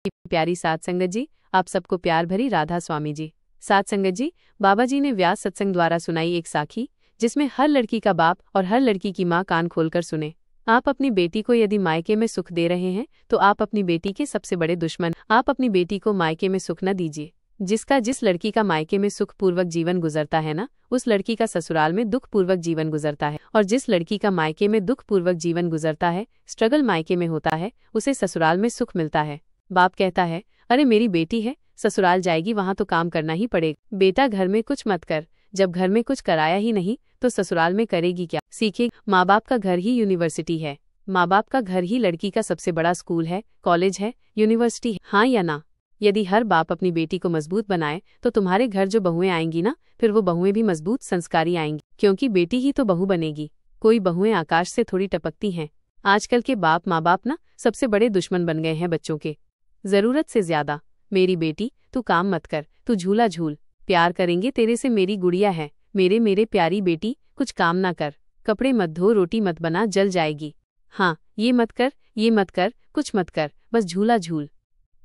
प्यारी साध संगत जी, आप सबको प्यार भरी राधा स्वामी जी। साध संगत जी, बाबा जी ने व्यास सत्संग द्वारा सुनाई एक साखी, जिसमें हर लड़की का बाप और हर लड़की की माँ कान खोलकर सुने। आप अपनी बेटी को यदि मायके में सुख दे रहे हैं तो आप अपनी बेटी के सबसे बड़े दुश्मन। आप अपनी बेटी को मायके में सुख न दीजिए। जिस लड़की का मायके में सुख पूर्वक जीवन गुजरता है ना, उस लड़की का ससुराल में दुख पूर्वक जीवन गुजरता है। और जिस लड़की का मायके में दुख पूर्वक जीवन गुजरता है, स्ट्रगल मायके में होता है, उसे ससुराल में सुख मिलता है। बाप कहता है, अरे मेरी बेटी है, ससुराल जाएगी, वहां तो काम करना ही पड़ेगा। बेटा घर में कुछ मत कर, जब घर में कुछ कराया ही नहीं तो ससुराल में करेगी क्या, सीखेगी। माँ बाप का घर ही यूनिवर्सिटी है। माँ बाप का घर ही लड़की का सबसे बड़ा स्कूल है, कॉलेज है, यूनिवर्सिटी है। हाँ या ना? यदि हर बाप अपनी बेटी को मजबूत बनाए तो तुम्हारे घर जो बहुएं आएंगी ना, फिर वो बहुएं भी मजबूत संस्कारी आएंगी, क्योंकि बेटी ही तो बहू बनेगी। कोई बहुएं आकाश से थोड़ी टपकती हैं। आजकल के माँ बाप ना सबसे बड़े दुश्मन बन गए हैं बच्चों के, जरूरत से ज्यादा। मेरी बेटी तू काम मत कर, तू झूला झूल, प्यार करेंगे तेरे से, मेरी गुड़िया है, मेरे प्यारी बेटी कुछ काम ना कर, कपड़े मत धो, रोटी मत बना, जल जाएगी। हाँ, ये मत कर, कुछ मत कर, बस झूला झूल।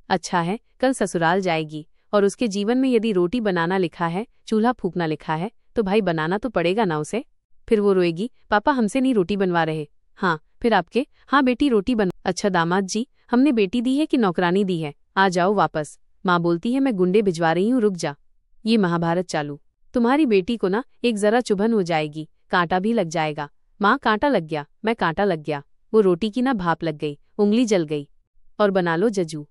अच्छा है, कल ससुराल जाएगी और उसके जीवन में यदि रोटी बनाना लिखा है, चूल्हा फूंकना लिखा है, तो भाई बनाना तो पड़ेगा ना उसे। फिर वो रोएगी, पापा हमसे नहीं रोटी बनवा रहे। हाँ, फिर आपके, हाँ बेटी रोटी बन। अच्छा दामाद जी, हमने बेटी दी है कि नौकरानी दी है, आ जाओ वापस। माँ बोलती है मैं गुंडे भिजवा रही हूँ, रुक जा। ये महाभारत चालू। तुम्हारी बेटी को ना एक जरा चुभन हो जाएगी, कांटा भी लग जाएगा। माँ कांटा लग गया, मैं कांटा लग गया, वो रोटी की ना भाप लग गई, उंगली जल गई, और बना लो जजू।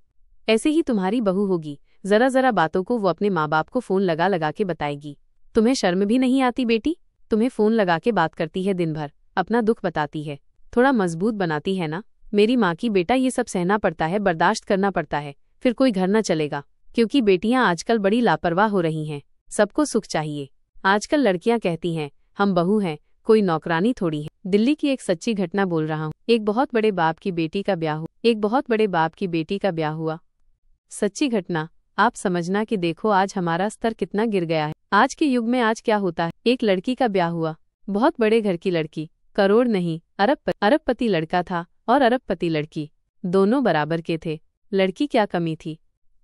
ऐसे ही तुम्हारी बहू होगी, जरा बातों को वो अपने माँ बाप को फोन लगा के बताएगी। तुम्हें शर्म भी नहीं आती बेटी? तुम्हें फोन लगा के बात करती है दिन भर, अपना दुख बताती है, थोड़ा मजबूत बनाती है ना। मेरी माँ की बेटा ये सब सहना पड़ता है, बर्दाश्त करना पड़ता है, फिर कोई घर न चलेगा। क्योंकि बेटियां आजकल बड़ी लापरवाह हो रही हैं, सबको सुख चाहिए। आजकल लड़कियां कहती हैं हम बहू हैं, कोई नौकरानी थोड़ी है। दिल्ली की एक सच्ची घटना बोल रहा हूँ। एक बहुत बड़े बाप की बेटी का ब्याह हुआ। सच्ची घटना, आप समझना कि देखो आज हमारा स्तर कितना गिर गया है। आज के युग में आज क्या होता है। एक लड़की का ब्याह हुआ, बहुत बड़े घर की लड़की, करोड़ नहीं अरबपति लड़का था और अरबपति लड़की, दोनों बराबर के थे। लड़की क्या कमी थी,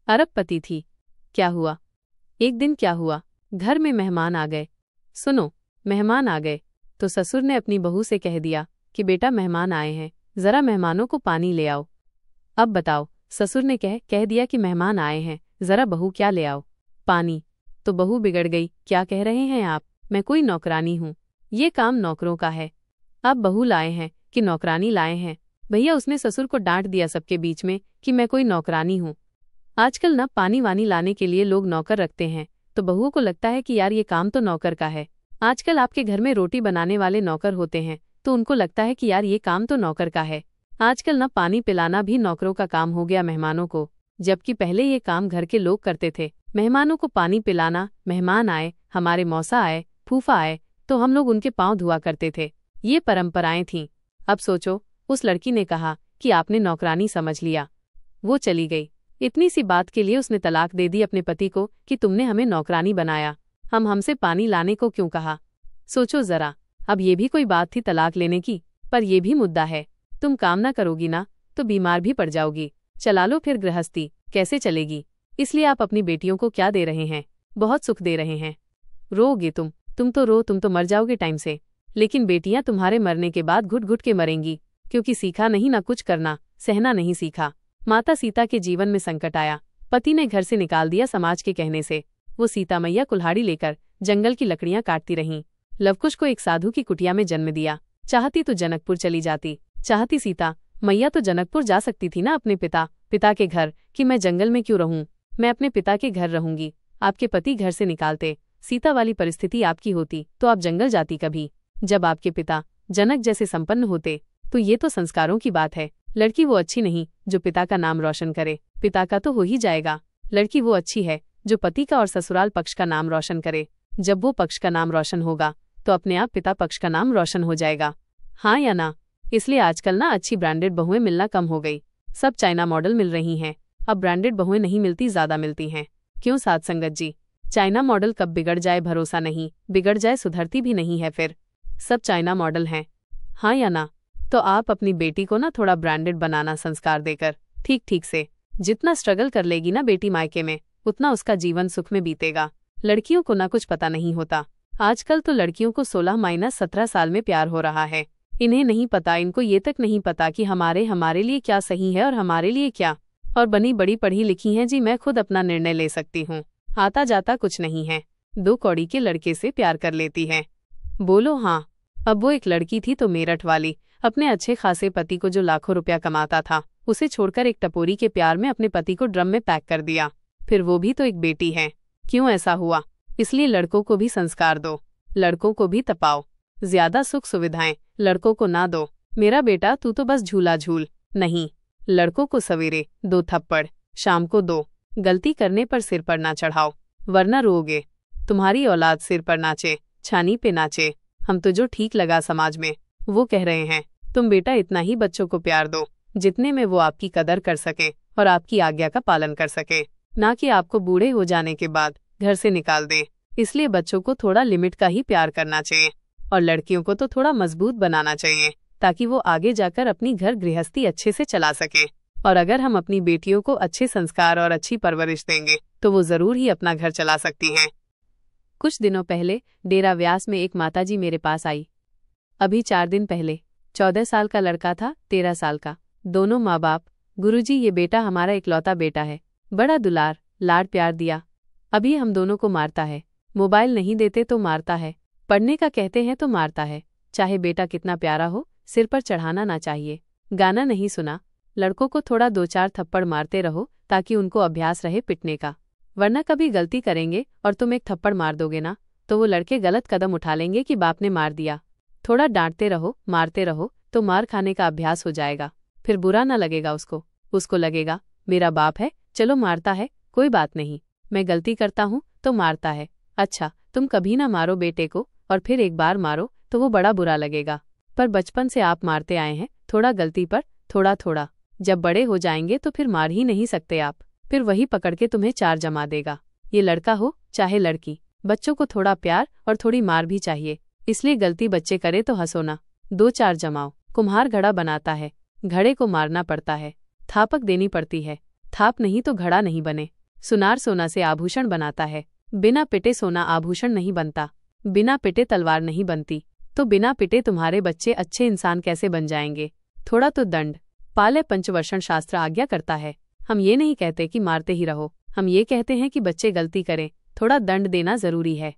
अरबपति थी। क्या हुआ, एक दिन क्या हुआ, घर में मेहमान आ गए। सुनो, मेहमान आ गए तो ससुर ने अपनी बहू से कह दिया कि बेटा मेहमान आए हैं, जरा मेहमानों को पानी ले आओ। अब बताओ, ससुर ने कह दिया कि मेहमान आए हैं, जरा बहू क्या ले आओ, पानी। तो बहू बिगड़ गई, क्या कह रहे हैं आप, मैं कोई नौकरानी हूँ, ये काम नौकरों का है। अब बहू लाए हैं कि नौकरानी लाए हैं। भैया उसने ससुर को डांट दिया सबके बीच में कि मैं कोई नौकरानी हूँ। आजकल ना पानी वानी लाने के लिए लोग नौकर रखते हैं, तो बहुओं को लगता है कि यार ये काम तो नौकर का है। आजकल आपके घर में रोटी बनाने वाले नौकर होते हैं, तो उनको लगता है कि यार ये काम तो नौकर का है। आजकल ना पानी पिलाना भी नौकरों का काम हो गया मेहमानों को, जबकि पहले ये काम घर के लोग करते थे। मेहमानों को पानी पिलाना, मेहमान आए, हमारे मौसा आए, फूफा आए, तो हम लोग उनके पाँव धुआ करते थे। ये परंपराएं थीं। अब सोचो, उस लड़की ने कहा कि आपने नौकरानी समझ लिया, वो चली गई। इतनी सी बात के लिए उसने तलाक दे दी अपने पति को कि तुमने हमें नौकरानी बनाया, हमसे पानी लाने को क्यों कहा। सोचो जरा, अब ये भी कोई बात थी तलाक लेने की, पर यह भी मुद्दा है। तुम काम ना करोगी ना तो बीमार भी पड़ जाओगी, चला लो फिर गृहस्थी, कैसे चलेगी। इसलिए आप अपनी बेटियों को क्या दे रहे हैं, बहुत सुख दे रहे हैं। रोगे तुम तो मर जाओगे टाइम से, लेकिन बेटियां तुम्हारे मरने के बाद घुट घुट के मरेंगी, क्योंकि सीखा नहीं ना कुछ करना, सहना नहीं सीखा। माता सीता के जीवन में संकट आया, पति ने घर से निकाल दिया समाज के कहने से। वो सीता मैया कुल्हाड़ी लेकर जंगल की लकड़ियां काटती रहीं। लवकुश को एक साधु की कुटिया में जन्म दिया। चाहती तो जनकपुर चली जाती, चाहती सीता मैया तो जनकपुर जा सकती थी ना अपने पिता के घर, कि मैं जंगल में क्यों रहूं, मैं अपने पिता के घर रहूंगी। आपके पति घर से निकालते, सीता वाली परिस्थिति आपकी होती तो आप जंगल जाती कभी। जब आपके पिता जनक जैसे संपन्न होते, तो ये तो संस्कारों की बात है। लड़की वो अच्छी नहीं जो पिता का नाम रोशन करे, पिता का तो हो ही जाएगा। लड़की वो अच्छी है जो पति का और ससुराल पक्ष का नाम रोशन करे। जब वो पक्ष का नाम रोशन होगा तो अपने आप पिता पक्ष का नाम रोशन हो जाएगा। हाँ या ना? इसलिए आजकल ना अच्छी ब्रांडेड बहुएं मिलना कम हो गई, सब चाइना मॉडल मिल रही हैं। अब ब्रांडेड बहुएं नहीं मिलती, ज्यादा मिलती हैं। क्यों साध संगत जी? चाइना मॉडल कब बिगड़ जाए भरोसा नहीं, बिगड़ जाए सुधरती भी नहीं है फिर। सब चाइना मॉडल हैं। हाँ या ना? तो आप अपनी बेटी को ना थोड़ा ब्रांडेड बनाना संस्कार देकर, ठीक से जितना स्ट्रगल कर लेगी ना बेटी मायके में, उतना उसका जीवन सुख में बीतेगा। लड़कियों को ना कुछ पता नहीं होता। आजकल तो लड़कियों को 16-17 साल में प्यार हो रहा है। इन्हें नहीं पता, इनको ये तक नहीं पता कि हमारे लिए क्या सही है और हमारे लिए क्या। और बनी बड़ी पढ़ी लिखी हैं जी, मैं खुद अपना निर्णय ले सकती हूँ, आता जाता कुछ नहीं है। 2 कौड़ी के लड़के से प्यार कर लेती है। बोलो हाँ। अब वो एक लड़की थी तो मेरठ वाली, अपने अच्छे खासे पति को जो लाखों रुपया कमाता था, उसे छोड़कर एक टपोरी के प्यार में अपने पति को ड्रम में पैक कर दिया। फिर वो भी तो एक बेटी है। क्यों ऐसा हुआ? इसलिए लड़कों को भी संस्कार दो, लड़कों को भी तपाओ, ज्यादा सुख सुविधाएं लड़कों को ना दो। मेरा बेटा तू तो बस झूला झूल, नहीं, लड़कों को सवेरे 2 थप्पड़, शाम को 2, गलती करने पर सिर पर ना चढ़ाओ, वरना रोगे। तुम्हारी औलाद सिर पर नाचे, छानी पे नाचे, हम तो जो ठीक लगा समाज में वो कह रहे हैं। तुम बेटा इतना ही बच्चों को प्यार दो जितने में वो आपकी कदर कर सके और आपकी आज्ञा का पालन कर सके, ना कि आपको बूढ़े हो जाने के बाद घर से निकाल दे। इसलिए बच्चों को थोड़ा लिमिट का ही प्यार करना चाहिए और लड़कियों को तो थोड़ा मजबूत बनाना चाहिए, ताकि वो आगे जाकर अपनी घर गृहस्थी अच्छे से चला सके। और अगर हम अपनी बेटियों को अच्छे संस्कार और अच्छी परवरिश देंगे तो वो जरूर ही अपना घर चला सकती हैं। कुछ दिनों पहले डेरा व्यास में एक माताजी मेरे पास आई। अभी 4 दिन पहले 14 साल का लड़का था, 13 साल का, दोनों माँ बाप। गुरुजी ये बेटा हमारा इकलौता बेटा है, बड़ा दुलार लाड प्यार दिया। अभी हम दोनों को मारता है, मोबाइल नहीं देते तो मारता है, पढ़ने का कहते हैं तो मारता है। चाहे बेटा कितना प्यारा हो, सिर पर चढ़ाना ना चाहिए। गाना नहीं सुना, लड़कों को थोड़ा 2-4 थप्पड़ मारते रहो ताकि उनको अभ्यास रहे पिटने का। वरना कभी गलती करेंगे और तुम एक थप्पड़ मार दोगे ना, तो वो लड़के गलत कदम उठा लेंगे कि बाप ने मार दिया। थोड़ा डांटते रहो, मारते रहो, तो मार खाने का अभ्यास हो जाएगा। फिर बुरा ना लगेगा उसको लगेगा मेरा बाप है, चलो मारता है, कोई बात नहीं। मैं गलती करता हूँ तो मारता है। अच्छा, तुम कभी ना मारो बेटे को, और फिर एक बार मारो तो वो बड़ा बुरा लगेगा। पर बचपन से आप मारते आए हैं, थोड़ा गलती पर थोड़ा थोड़ा। जब बड़े हो जाएंगे तो फिर मार ही नहीं सकते आप, फिर वही पकड़ के तुम्हें 4 जमा देगा। ये लड़का हो चाहे लड़की, बच्चों को थोड़ा प्यार और थोड़ी मार भी चाहिए। इसलिए गलती बच्चे करे तो हंसो ना, 2-4 जमाओ। कुम्हार घड़ा बनाता है, घड़े को मारना पड़ता है, थापक देनी पड़ती है, थाप नहीं तो घड़ा नहीं बने। सुनार सोना से आभूषण बनाता है, बिना पिटे सोना आभूषण नहीं बनता, बिना पिटे तलवार नहीं बनती। तो बिना पिटे तुम्हारे बच्चे अच्छे इंसान कैसे बन जाएंगे? थोड़ा तो दंड पाले पंचवर्षण शास्त्र आज्ञा करता है। हम ये नहीं कहते कि मारते ही रहो, हम ये कहते हैं कि बच्चे गलती करें, थोड़ा दंड देना जरूरी है,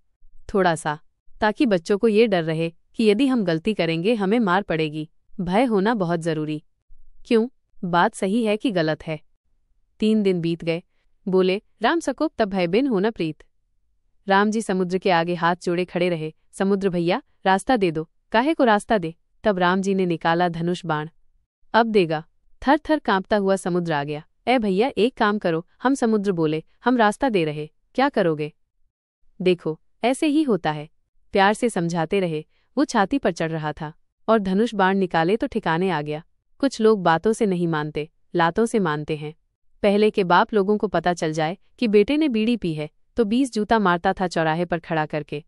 थोड़ा सा, ताकि बच्चों को ये डर रहे कि यदि हम गलती करेंगे हमें मार पड़ेगी। भय होना बहुत जरूरी। क्यों, बात सही है कि गलत है? 3 दिन बीत गए। बोले, राम सको तब भय बिन होना प्रीत। राम जी समुद्र के आगे हाथ जोड़े खड़े रहे। समुद्र भैया रास्ता दे दो। काहे को रास्ता दे? तब राम जी ने निकाला धनुष बाण। अब देगा। थर थर कांपता हुआ समुद्र आ गया। ए भैया एक काम करो, हम समुद्र बोले, हम रास्ता दे रहे, क्या करोगे? देखो ऐसे ही होता है। प्यार से समझाते रहे। वो छाती पर चढ़ रहा था और धनुष बाण निकाले तो ठिकाने आ गया। कुछ लोग बातों से नहीं मानते, लातों से मानते हैं। पहले के बाप लोगों को पता चल जाए कि बेटे ने बीड़ी पी है तो 20 जूता मारता था चौराहे पर खड़ा करके।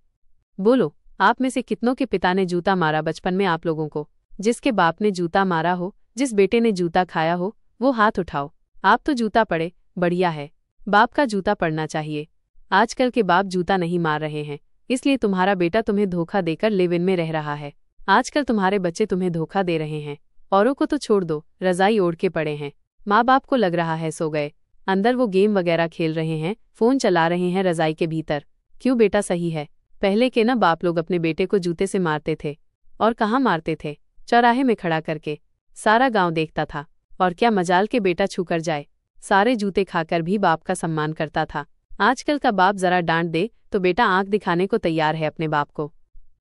बोलो, आप में से कितनों के पिता ने जूता मारा बचपन में आप लोगों को? जिसके बाप ने जूता मारा हो, जिस बेटे ने जूता खाया हो, वो हाथ उठाओ। आप तो जूता पड़े, बढ़िया है, बाप का जूता पड़ना चाहिए। आजकल के बाप जूता नहीं मार रहे हैं, इसलिए तुम्हारा बेटा तुम्हें धोखा देकर लिव इन में रह रहा है। आजकल तुम्हारे बच्चे तुम्हें धोखा दे रहे हैं। औरों को तो छोड़ दो, रजाई ओढ़ के पड़े हैं। माँ बाप को लग रहा है सो गए, अंदर वो गेम वगैरह खेल रहे हैं, फोन चला रहे हैं रजाई के भीतर। क्यों बेटा, सही है। पहले के ना बाप लोग अपने बेटे को जूते से मारते थे। और कहाँ मारते थे? चौराहे में खड़ा करके। सारा गांव देखता था। और क्या मजाल के बेटा छू कर जाए। सारे जूते खाकर भी बाप का सम्मान करता था। आजकल का बाप जरा डांट दे तो बेटा आंख दिखाने को तैयार है अपने बाप को।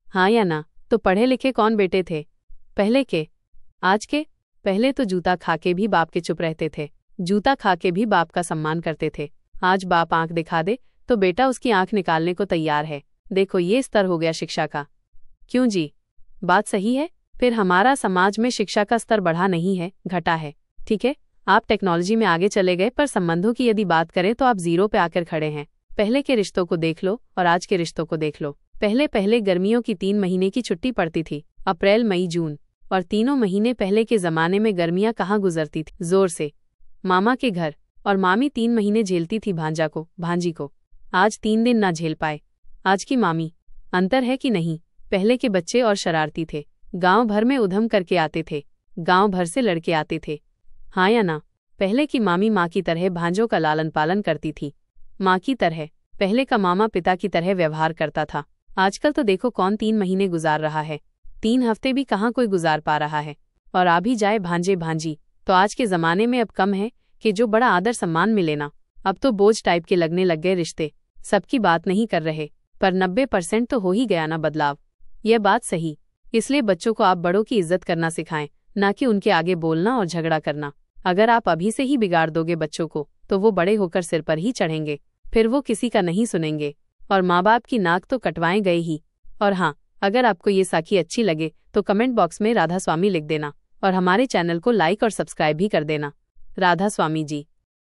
हाँ या ना? तो पढ़े लिखे कौन बेटे थे पहले के? आज के? पहले तो जूता खाके भी बाप के चुप रहते थे, जूता खाके भी बाप का सम्मान करते थे। आज बाप आंख दिखा दे तो बेटा उसकी आंख निकालने को तैयार है। देखो ये स्तर हो गया शिक्षा का। क्यों जी, बात सही है। फिर हमारा समाज में शिक्षा का स्तर बढ़ा नहीं है, घटा है। ठीक है, आप टेक्नोलॉजी में आगे चले गए, पर संबंधों की यदि बात करें तो आप 0 पे आकर खड़े हैं। पहले के रिश्तों को देख लो और आज के रिश्तों को देख लो। पहले गर्मियों की 3 महीने की छुट्टी पड़ती थी, अप्रैल मई जून, और तीनों महीने पहले के जमाने में गर्मियां कहाँ गुजरती थी? जोर से मामा के घर और मामी 3 महीने झेलती थी भांजी को, आज 3 दिन ना झेल पाए। आज की मामी, अंतर है कि नहीं? पहले के बच्चे और शरारती थे, गांव भर में उधम करके आते थे, गांव भर से लड़के आते थे। हाँ या ना? पहले की मामी माँ की तरह भांजों का लालन पालन करती थी, माँ की तरह। पहले का मामा पिता की तरह व्यवहार करता था। आजकल तो देखो कौन 3 महीने गुजार रहा है, 3 हफ्ते भी कहाँ कोई गुजार पा रहा है। और आ भी जाए भांजे भांजी तो आज के जमाने में अब कम है कि जो बड़ा आदर सम्मान मिले ना, अब तो बोझ टाइप के लगने लग गए रिश्ते। सबकी बात नहीं कर रहे, पर 90% तो हो ही गया ना बदलाव। यह बात सही, इसलिए बच्चों को आप बड़ों की इज्जत करना सिखाएं, ना कि उनके आगे बोलना और झगड़ा करना। अगर आप अभी से ही बिगाड़ दोगे बच्चों को तो वो बड़े होकर सिर पर ही चढ़ेंगे, फिर वो किसी का नहीं सुनेंगे और माँ बाप की नाक तो कटवाएं गए ही। और हाँ, अगर आपको ये साखी अच्छी लगे तो कमेंट बॉक्स में राधा स्वामी लिख देना और हमारे चैनल को लाइक और सब्सक्राइब भी कर देना। राधा स्वामी जी।